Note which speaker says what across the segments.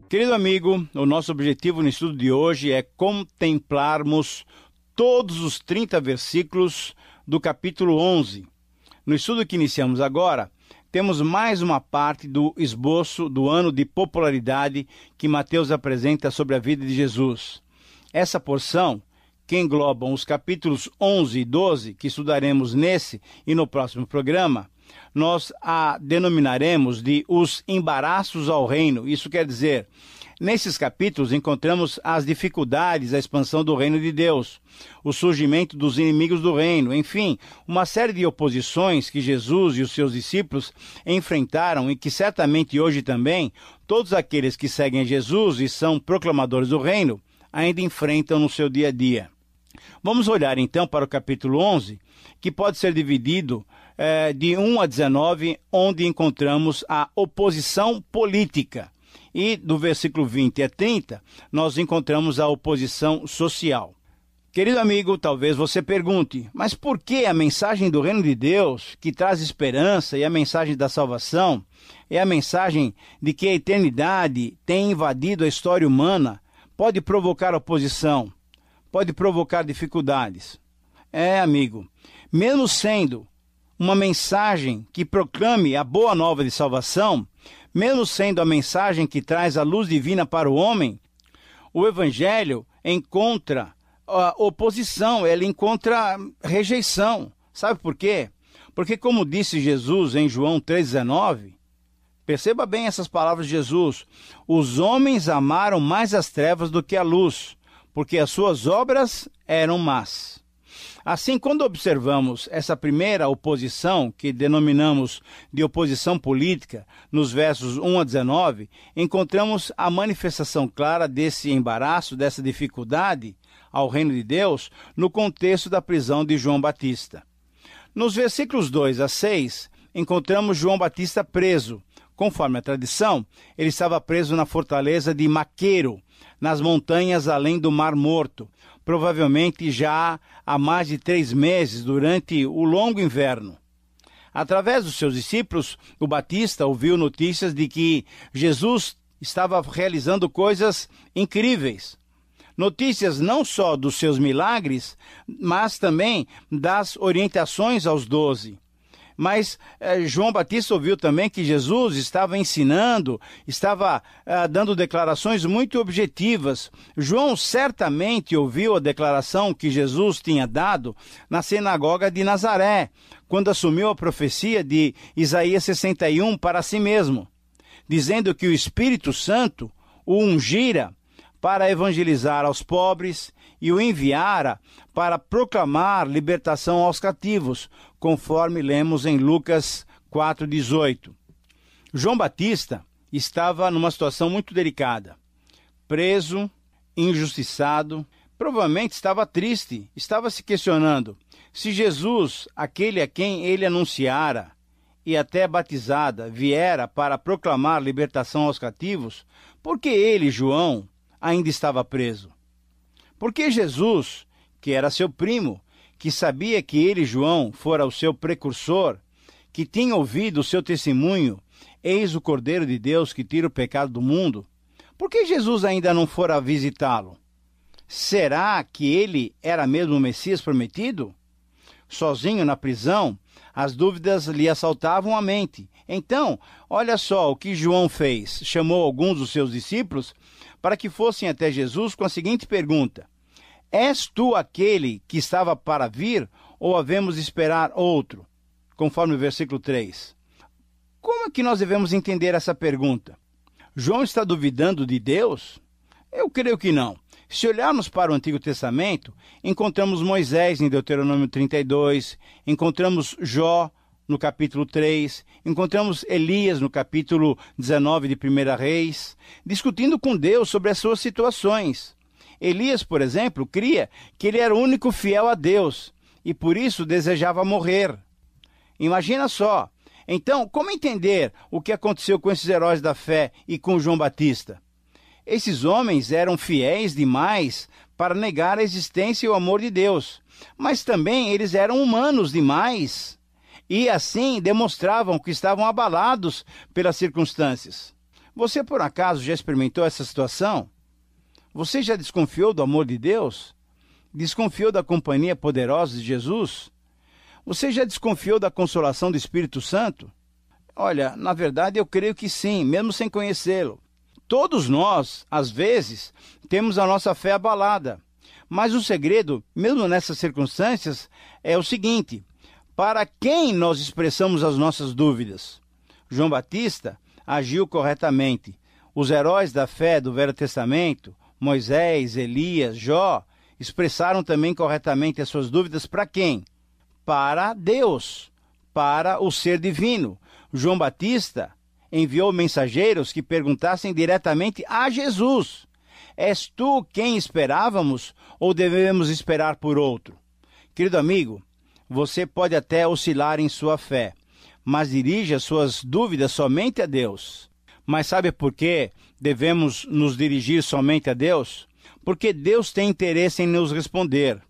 Speaker 1: Querido amigo, o nosso objetivo no estudo de hoje é contemplarmos todos os 30 versículos do capítulo 11. No estudo que iniciamos agora, temos mais uma parte do esboço do ano de popularidade que Mateus apresenta sobre a vida de Jesus. Essa porção, que englobam os capítulos 11 e 12, que estudaremos nesse e no próximo programa, nós a denominaremos de os embaraços ao reino. Isso quer dizer, nesses capítulos encontramos as dificuldades da expansão do reino de Deus, o surgimento dos inimigos do reino, enfim, uma série de oposições que Jesus e os seus discípulos enfrentaram e que certamente hoje também todos aqueles que seguem a Jesus e são proclamadores do reino ainda enfrentam no seu dia a dia. Vamos olhar então para o capítulo 11, que pode ser dividido de 1 a 19, onde encontramos a oposição política. E do versículo 20 a 30, nós encontramos a oposição social. Querido amigo, talvez você pergunte, mas por que a mensagem do reino de Deus, que traz esperança, e a mensagem da salvação, é a mensagem de que a eternidade tem invadido a história humana, pode provocar oposição, pode provocar dificuldades? Amigo, mesmo sendo uma mensagem que proclame a boa nova de salvação, mesmo sendo a mensagem que traz a luz divina para o homem, o Evangelho encontra oposição, ele encontra rejeição. Sabe por quê? Porque, como disse Jesus em João 3,19, perceba bem essas palavras de Jesus: os homens amaram mais as trevas do que a luz, porque as suas obras eram más. Assim, quando observamos essa primeira oposição, que denominamos de oposição política, nos versos 1 a 19, encontramos a manifestação clara desse embaraço, dessa dificuldade ao reino de Deus, no contexto da prisão de João Batista. Nos versículos 2 a 6, encontramos João Batista preso. Conforme a tradição, ele estava preso na fortaleza de Maqueiro, nas montanhas além do Mar Morto, provavelmente já há mais de 3 meses, durante o longo inverno. Através dos seus discípulos, o Batista ouviu notícias de que Jesus estava realizando coisas incríveis. Notícias não só dos seus milagres, mas também das orientações aos 12. Mas João Batista ouviu também que Jesus estava ensinando, estava dando declarações muito objetivas. João certamente ouviu a declaração que Jesus tinha dado na sinagoga de Nazaré, quando assumiu a profecia de Isaías 61 para si mesmo, dizendo que o Espírito Santo o ungira para evangelizar aos pobres e o enviara para proclamar libertação aos cativos, conforme lemos em Lucas 4,18. João Batista estava numa situação muito delicada, preso, injustiçado, provavelmente estava triste, estava se questionando se Jesus, aquele a quem ele anunciara e até batizada, viera para proclamar libertação aos cativos, por que ele, João, ainda estava preso? Porque Jesus, que era seu primo, que sabia que ele, João, fora o seu precursor, que tinha ouvido o seu testemunho, eis o Cordeiro de Deus que tira o pecado do mundo, por que Jesus ainda não fora visitá-lo? Será que ele era mesmo o Messias prometido? Sozinho na prisão, as dúvidas lhe assaltavam a mente. Então, olha só o que João fez. Chamou alguns dos seus discípulos para que fossem até Jesus com a seguinte pergunta: és tu aquele que estava para vir, ou havemos de esperar outro? Conforme o versículo 3. Como é que nós devemos entender essa pergunta? João está duvidando de Deus? Eu creio que não. Se olharmos para o Antigo Testamento, encontramos Moisés em Deuteronômio 32, encontramos Jó no capítulo 3, encontramos Elias no capítulo 19 de 1 Reis, discutindo com Deus sobre as suas situações. Elias, por exemplo, cria que ele era o único fiel a Deus e por isso desejava morrer. Imagina só. Então, como entender o que aconteceu com esses heróis da fé e com João Batista? Esses homens eram fiéis demais para negar a existência e o amor de Deus, mas também eles eram humanos demais e assim demonstravam que estavam abalados pelas circunstâncias. Você, por acaso, já experimentou essa situação? Você já desconfiou do amor de Deus? Desconfiou da companhia poderosa de Jesus? Você já desconfiou da consolação do Espírito Santo? Olha, na verdade eu creio que sim, mesmo sem conhecê-lo. Todos nós, às vezes, temos a nossa fé abalada. Mas o segredo, mesmo nessas circunstâncias, é o seguinte: para quem nós expressamos as nossas dúvidas? João Batista agiu corretamente. Os heróis da fé do Velho Testamento, Moisés, Elias, Jó, expressaram também corretamente as suas dúvidas para quem? Para Deus, para o ser divino. João Batista enviou mensageiros que perguntassem diretamente a Jesus: és tu quem esperávamos ou devemos esperar por outro? Querido amigo, você pode até oscilar em sua fé, mas dirija suas dúvidas somente a Deus. Mas sabe por que devemos nos dirigir somente a Deus? Porque Deus tem interesse em nos responder.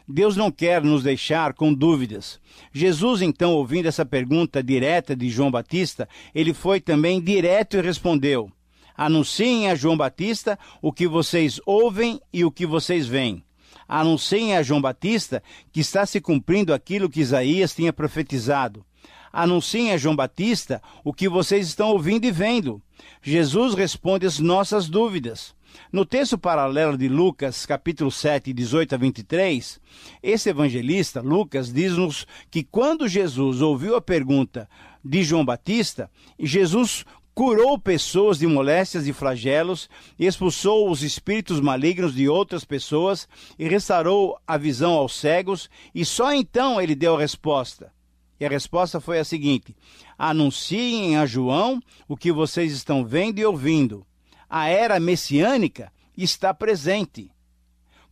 Speaker 1: Deus não quer nos deixar com dúvidas. Jesus, então, ouvindo essa pergunta direta de João Batista, ele foi também direto e respondeu: anunciem a João Batista o que vocês ouvem e o que vocês veem. Anunciem a João Batista que está se cumprindo aquilo que Isaías tinha profetizado. Anunciem a João Batista o que vocês estão ouvindo e vendo. Jesus responde as nossas dúvidas. No texto paralelo de Lucas, capítulo 7, 18 a 23, esse evangelista, Lucas, diz-nos que quando Jesus ouviu a pergunta de João Batista, Jesus curou pessoas de moléstias e flagelos, expulsou os espíritos malignos de outras pessoas e restaurou a visão aos cegos, e só então ele deu a resposta. E a resposta foi a seguinte: anunciem a João o que vocês estão vendo e ouvindo. A era messiânica está presente,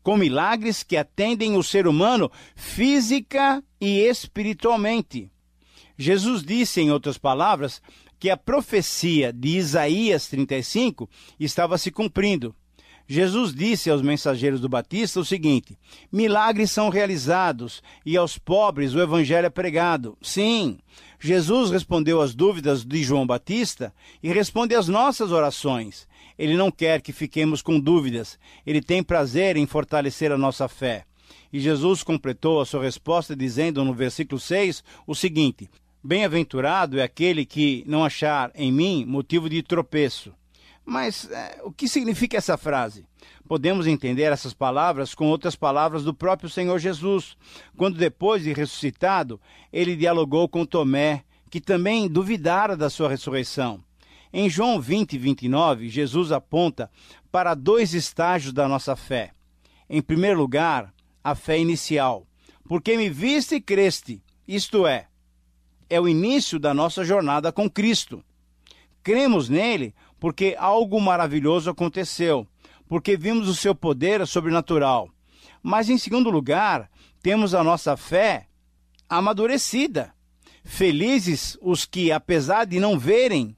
Speaker 1: com milagres que atendem o ser humano física e espiritualmente. Jesus disse, em outras palavras, que a profecia de Isaías 35 estava se cumprindo. Jesus disse aos mensageiros do Batista o seguinte: milagres são realizados e aos pobres o evangelho é pregado. Sim, Jesus respondeu às dúvidas de João Batista e responde às nossas orações. Ele não quer que fiquemos com dúvidas. Ele tem prazer em fortalecer a nossa fé. E Jesus completou a sua resposta dizendo no versículo 6 o seguinte: bem-aventurado é aquele que não achar em mim motivo de tropeço. Mas o que significa essa frase? Podemos entender essas palavras com outras palavras do próprio Senhor Jesus, quando depois de ressuscitado, ele dialogou com Tomé, que também duvidara da sua ressurreição. Em João 20, 29, Jesus aponta para dois estágios da nossa fé. Em primeiro lugar, a fé inicial. Porque me viste e creste, isto é o início da nossa jornada com Cristo. Cremos nele porque algo maravilhoso aconteceu, porque vimos o seu poder sobrenatural. Mas, em segundo lugar, temos a nossa fé amadurecida. Felizes os que, apesar de não verem,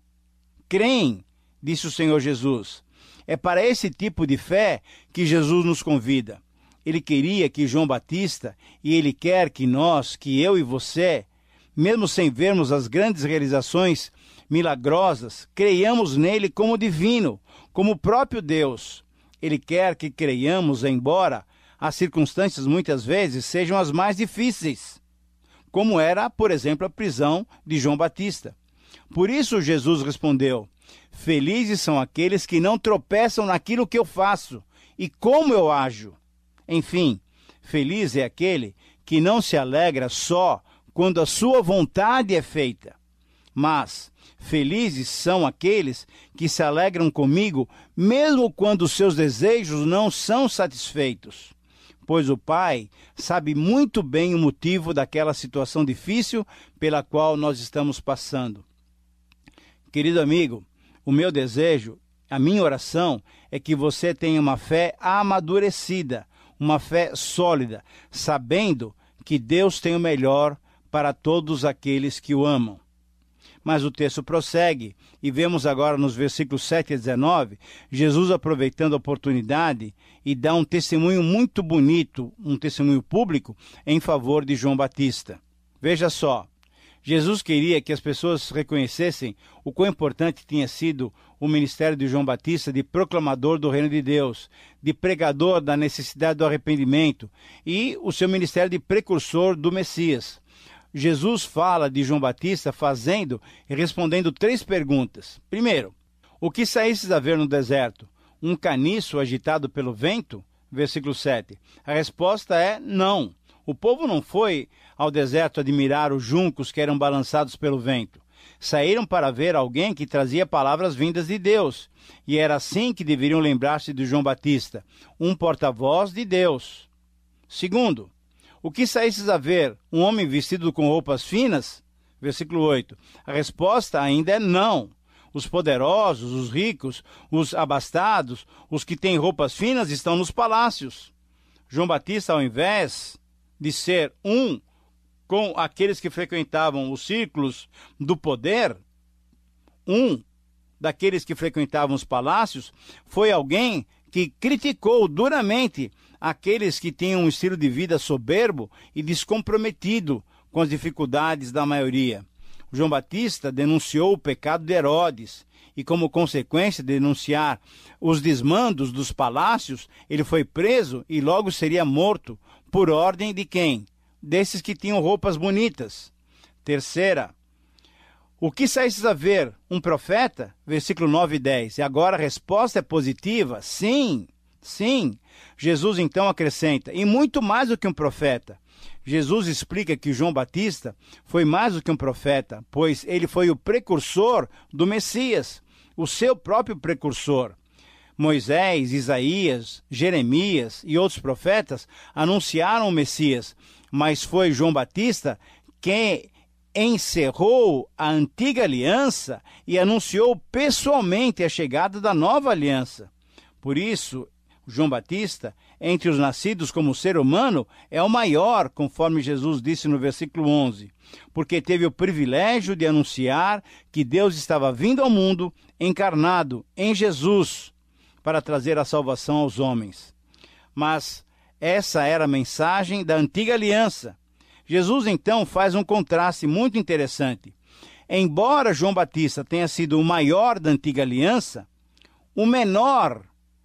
Speaker 1: creem, disse o Senhor Jesus. É para esse tipo de fé que Jesus nos convida. Ele queria que João Batista, e ele quer que nós, que eu e você, mesmo sem vermos as grandes realizações milagrosas, creiamos nele como divino, como o próprio Deus. Ele quer que creiamos, embora as circunstâncias muitas vezes sejam as mais difíceis, como era, por exemplo, a prisão de João Batista. Por isso Jesus respondeu: felizes são aqueles que não tropeçam naquilo que eu faço e como eu ajo. Enfim, feliz é aquele que não se alegra só quando a sua vontade é feita, mas felizes são aqueles que se alegram comigo mesmo quando os seus desejos não são satisfeitos. Pois o Pai sabe muito bem o motivo daquela situação difícil pela qual nós estamos passando. Querido amigo, o meu desejo, a minha oração é que você tenha uma fé amadurecida, uma fé sólida, sabendo que Deus tem o melhor para todos aqueles que o amam. Mas o texto prossegue e vemos agora nos versículos 7 a 19, Jesus aproveitando a oportunidade e dá um testemunho muito bonito, um testemunho público em favor de João Batista. Veja só, Jesus queria que as pessoas reconhecessem o quão importante tinha sido o ministério de João Batista de proclamador do reino de Deus, de pregador da necessidade do arrependimento e o seu ministério de precursor do Messias. Jesus fala de João Batista fazendo e respondendo 3 perguntas. Primeiro, o que saístes a ver no deserto? Um caniço agitado pelo vento? Versículo 7. A resposta é não. O povo não foi ao deserto admirar os juncos que eram balançados pelo vento. Saíram para ver alguém que trazia palavras vindas de Deus. E era assim que deveriam lembrar-se de João Batista, um porta-voz de Deus. Segundo, o que saístes a ver? Um homem vestido com roupas finas? Versículo 8. A resposta ainda é não. Os poderosos, os ricos, os abastados, os que têm roupas finas estão nos palácios. João Batista, ao invés de ser um com aqueles que frequentavam os círculos do poder, um daqueles que frequentavam os palácios, foi alguém que criticou duramente aqueles que tinham um estilo de vida soberbo e descomprometido com as dificuldades da maioria. João Batista denunciou o pecado de Herodes e, como consequência de denunciar os desmandos dos palácios, ele foi preso e logo seria morto. Por ordem de quem? Desses que tinham roupas bonitas. Terceira, o que saístes a ver? Um profeta? Versículo 9 e 10. E agora a resposta é positiva? Sim, sim. Jesus então acrescenta, e muito mais do que um profeta. Jesus explica que João Batista foi mais do que um profeta, pois ele foi o precursor do Messias, o seu próprio precursor. Moisés, Isaías, Jeremias e outros profetas anunciaram o Messias, mas foi João Batista quem encerrou a antiga aliança e anunciou pessoalmente a chegada da nova aliança. Por isso, João Batista, entre os nascidos como ser humano, é o maior, conforme Jesus disse no versículo 11, porque teve o privilégio de anunciar que Deus estava vindo ao mundo, encarnado em Jesus, para trazer a salvação aos homens. Mas essa era a mensagem da antiga aliança. Jesus, então, faz um contraste muito interessante. Embora João Batista tenha sido o maior da antiga aliança, o menor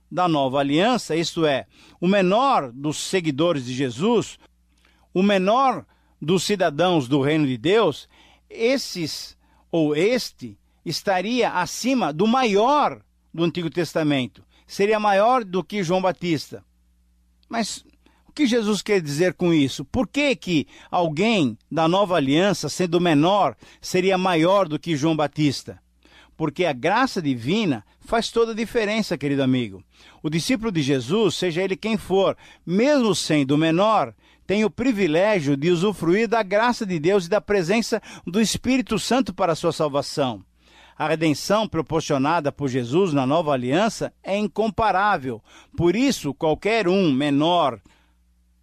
Speaker 1: da nova aliança, isto é, o menor dos seguidores de Jesus, o menor dos cidadãos do reino de Deus, este estaria acima do maior do Antigo Testamento. Seria maior do que João Batista. Mas o que Jesus quer dizer com isso? Por que alguém da nova aliança, sendo menor, seria maior do que João Batista? Porque a graça divina faz toda a diferença, querido amigo. O discípulo de Jesus, seja ele quem for, mesmo sendo menor, tem o privilégio de usufruir da graça de Deus e da presença do Espírito Santo para a sua salvação. A redenção proporcionada por Jesus na nova aliança é incomparável. Por isso, qualquer um menor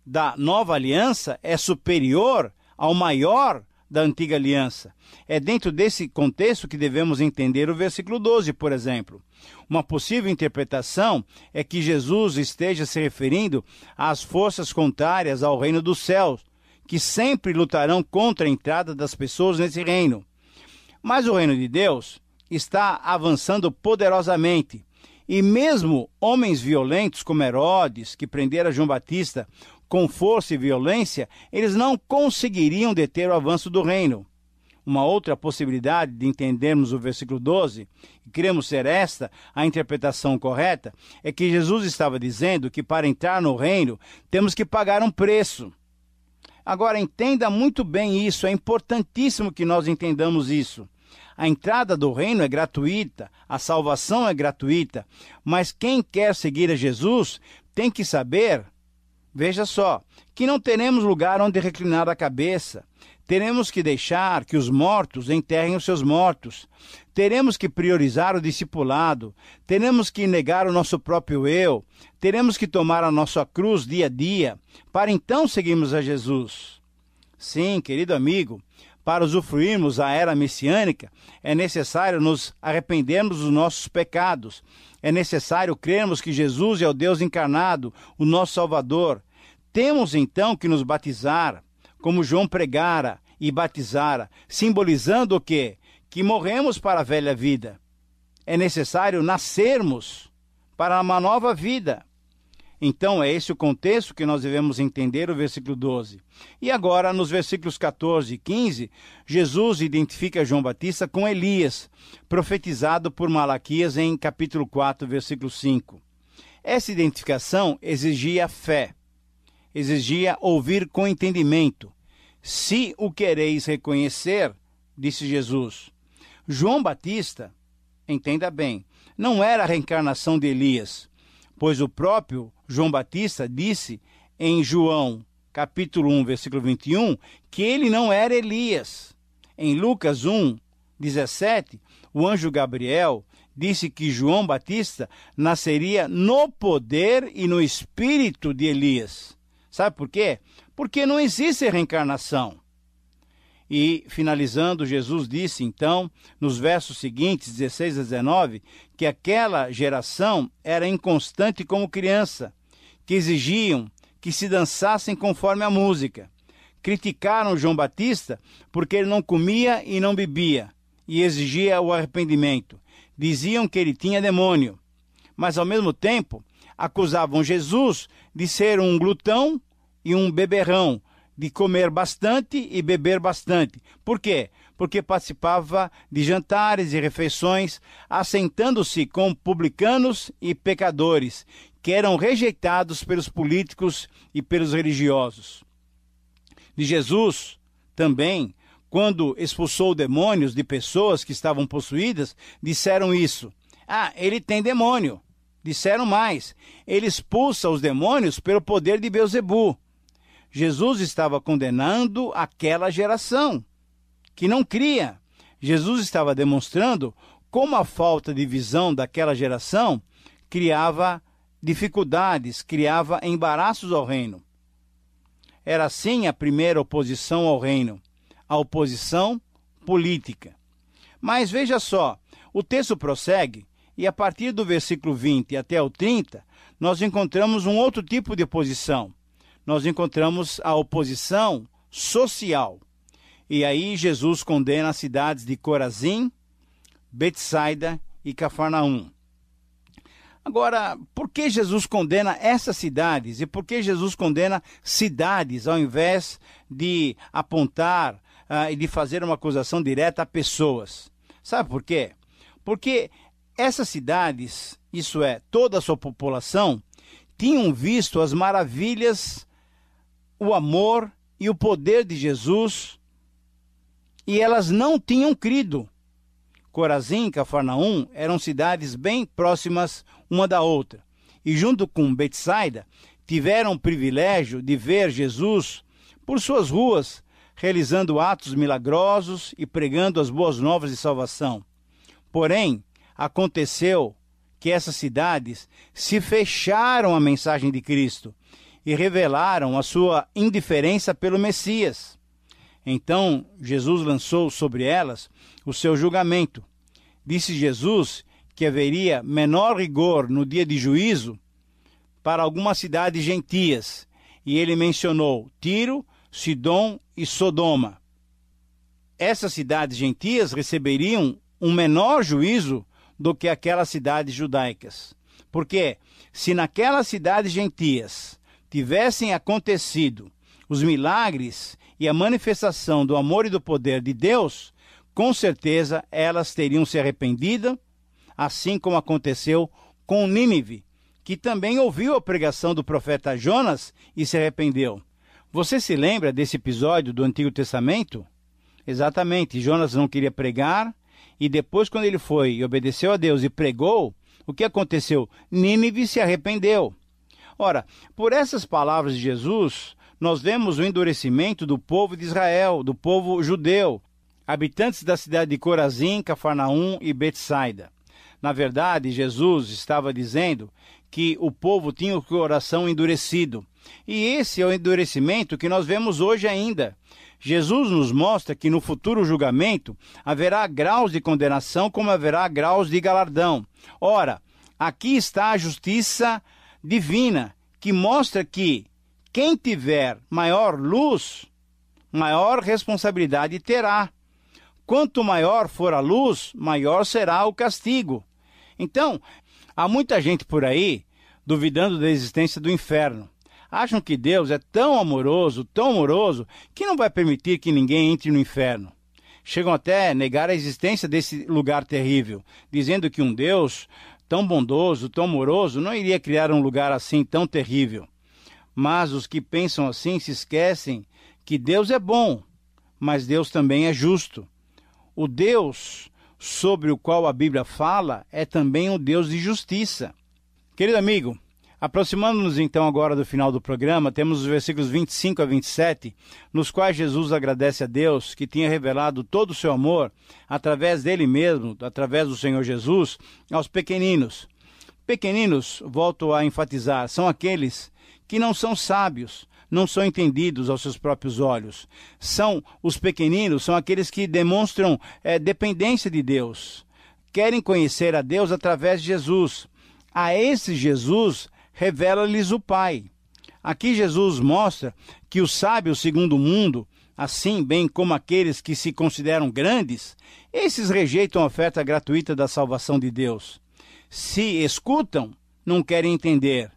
Speaker 1: da nova aliança é superior ao maior da antiga aliança. É dentro desse contexto que devemos entender o versículo 12, por exemplo. Uma possível interpretação é que Jesus esteja se referindo às forças contrárias ao reino dos céus, que sempre lutarão contra a entrada das pessoas nesse reino. Mas o reino de Deus está avançando poderosamente. E mesmo homens violentos como Herodes, que prendera João Batista com força e violência, eles não conseguiriam deter o avanço do reino. Uma outra possibilidade de entendermos o versículo 12, e queremos ser esta a interpretação correta, é que Jesus estava dizendo que para entrar no reino temos que pagar um preço. Agora, entenda muito bem isso, é importantíssimo que nós entendamos isso. A entrada do reino é gratuita, a salvação é gratuita, mas quem quer seguir a Jesus tem que saber, veja só, que não teremos lugar onde reclinar a cabeça. Teremos que deixar que os mortos enterrem os seus mortos. Teremos que priorizar o discipulado. Teremos que negar o nosso próprio eu. Teremos que tomar a nossa cruz dia a dia, para então seguirmos a Jesus. Sim, querido amigo, para usufruirmos a era messiânica, é necessário nos arrependermos dos nossos pecados. É necessário crermos que Jesus é o Deus encarnado, o nosso Salvador. Temos então que nos batizar, como João pregara, e batizara, simbolizando o quê? Que morremos para a velha vida. É necessário nascermos para uma nova vida. Então, é esse o contexto que nós devemos entender o versículo 12. E agora, nos versículos 14 e 15, Jesus identifica João Batista com Elias, profetizado por Malaquias em capítulo 4, versículo 5. Essa identificação exigia fé, exigia ouvir com entendimento. Se o quereis reconhecer, disse Jesus. João Batista, entenda bem, não era a reencarnação de Elias, pois o próprio João Batista disse em João, capítulo 1, versículo 21, que ele não era Elias. Em Lucas 1, 17, o anjo Gabriel disse que João Batista nasceria no poder e no espírito de Elias. Sabe por quê? Porque não existe reencarnação. E, finalizando, Jesus disse, então, nos versos seguintes, 16 a 19, que aquela geração era inconstante como criança, que exigiam que se dançassem conforme a música. Criticaram João Batista porque ele não comia e não bebia, e exigia o arrependimento. Diziam que ele tinha demônio, mas, ao mesmo tempo, acusavam Jesus de ser um glutão e um beberrão, de comer bastante e beber bastante. Por quê? Porque participava de jantares e refeições, assentando-se com publicanos e pecadores, que eram rejeitados pelos políticos e pelos religiosos. De Jesus, também, quando expulsou demônios de pessoas que estavam possuídas, disseram isso. Ele tem demônio. Disseram mais. Ele expulsa os demônios pelo poder de Beelzebu. Jesus estava condenando aquela geração que não cria. Jesus estava demonstrando como a falta de visão daquela geração criava dificuldades, criava embaraços ao reino. Era assim a primeira oposição ao reino, a oposição política. Mas veja só, o texto prossegue e a partir do versículo 20 até o 30, nós encontramos um outro tipo de oposição. Nós encontramos a oposição social. E aí Jesus condena as cidades de Corazim, Betsaida e Cafarnaum. Agora, por que Jesus condena essas cidades? E por que Jesus condena cidades ao invés de apontar e de fazer uma acusação direta a pessoas? Sabe por quê? Porque essas cidades, isso é, toda a sua população, tinham visto as maravilhas, o amor e o poder de Jesus, e elas não tinham crido. Corazim e Cafarnaum eram cidades bem próximas uma da outra, e junto com Betsaida, tiveram o privilégio de ver Jesus por suas ruas, realizando atos milagrosos e pregando as boas novas de salvação. Porém, aconteceu que essas cidades se fecharam à mensagem de Cristo e revelaram a sua indiferença pelo Messias. Então, Jesus lançou sobre elas o seu julgamento. Disse Jesus que haveria menor rigor no dia de juízo para algumas cidades gentias, e ele mencionou Tiro, Sidom e Sodoma. Essas cidades gentias receberiam um menor juízo do que aquelas cidades judaicas. Porque se naquelas cidades gentias tivessem acontecido os milagres e a manifestação do amor e do poder de Deus, com certeza elas teriam se arrependido, assim como aconteceu com Nínive, que também ouviu a pregação do profeta Jonas e se arrependeu. Você se lembra desse episódio do Antigo Testamento? Exatamente, Jonas não queria pregar, e depois, quando ele foi e obedeceu a Deus e pregou, o que aconteceu? Nínive se arrependeu. Ora, por essas palavras de Jesus, nós vemos o endurecimento do povo de Israel, do povo judeu, habitantes da cidade de Corazim, Cafarnaum e Betsaida. Na verdade, Jesus estava dizendo que o povo tinha o coração endurecido. E esse é o endurecimento que nós vemos hoje ainda. Jesus nos mostra que no futuro julgamento haverá graus de condenação como haverá graus de galardão. Ora, aqui está a justiça divina, que mostra que quem tiver maior luz maior responsabilidade terá. Quanto maior for a luz, maior será o castigo. Então, há muita gente por aí duvidando da existência do inferno. Acham que Deus é tão amoroso, que não vai permitir que ninguém entre no inferno. Chegam até a negar a existência desse lugar terrível, dizendo que um Deus tão bondoso, tão amoroso, não iria criar um lugar assim tão terrível. Mas os que pensam assim se esquecem que Deus é bom, mas Deus também é justo. O Deus sobre o qual a Bíblia fala é também um Deus de justiça. Querido amigo, aproximando-nos então agora do final do programa, temos os versículos 25 a 27, nos quais Jesus agradece a Deus que tinha revelado todo o seu amor através dele mesmo, através do Senhor Jesus, aos pequeninos. Pequeninos, volto a enfatizar, são aqueles que não são sábios, não são entendidos aos seus próprios olhos. Os pequeninos são aqueles que demonstram dependência de Deus, querem conhecer a Deus através de Jesus. A esse Jesus revela-lhes o Pai. Aqui Jesus mostra que os sábios segundo o mundo, assim bem como aqueles que se consideram grandes, esses rejeitam a oferta gratuita da salvação de Deus. Se escutam, não querem entender,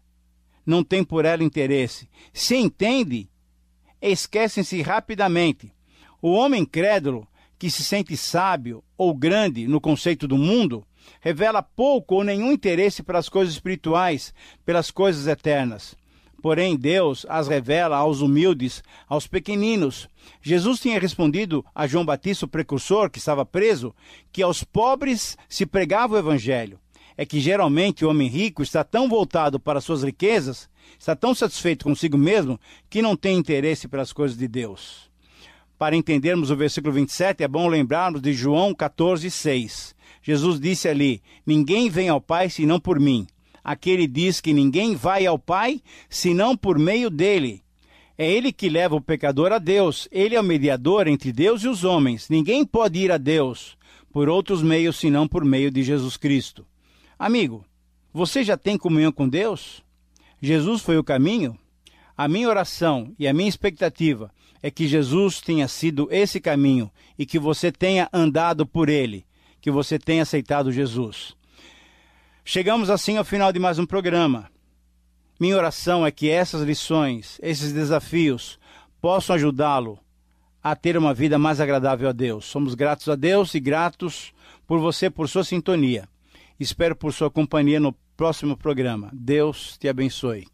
Speaker 1: não têm por ela interesse. Se entendem, esquecem-se rapidamente. O homem crédulo, que se sente sábio ou grande no conceito do mundo, revela pouco ou nenhum interesse pelas coisas espirituais, pelas coisas eternas. Porém, Deus as revela aos humildes, aos pequeninos. Jesus tinha respondido a João Batista, o precursor, que estava preso, que aos pobres se pregava o evangelho. É que geralmente o homem rico está tão voltado para suas riquezas, está tão satisfeito consigo mesmo, que não tem interesse pelas coisas de Deus. Para entendermos o versículo 27, é bom lembrarmos de João 14:6. Jesus disse ali: ninguém vem ao Pai senão por mim. Aquele diz que ninguém vai ao Pai senão por meio dele. É ele que leva o pecador a Deus. Ele é o mediador entre Deus e os homens. Ninguém pode ir a Deus por outros meios senão por meio de Jesus Cristo. Amigo, você já tem comunhão com Deus? Jesus foi o caminho? A minha oração e a minha expectativa é que Jesus tenha sido esse caminho e que você tenha andado por ele, que você tenha aceitado Jesus. Chegamos assim ao final de mais um programa. Minha oração é que essas lições, esses desafios, possam ajudá-lo a ter uma vida mais agradável a Deus. Somos gratos a Deus e gratos por você, por sua sintonia. Espero por sua companhia no próximo programa. Deus te abençoe.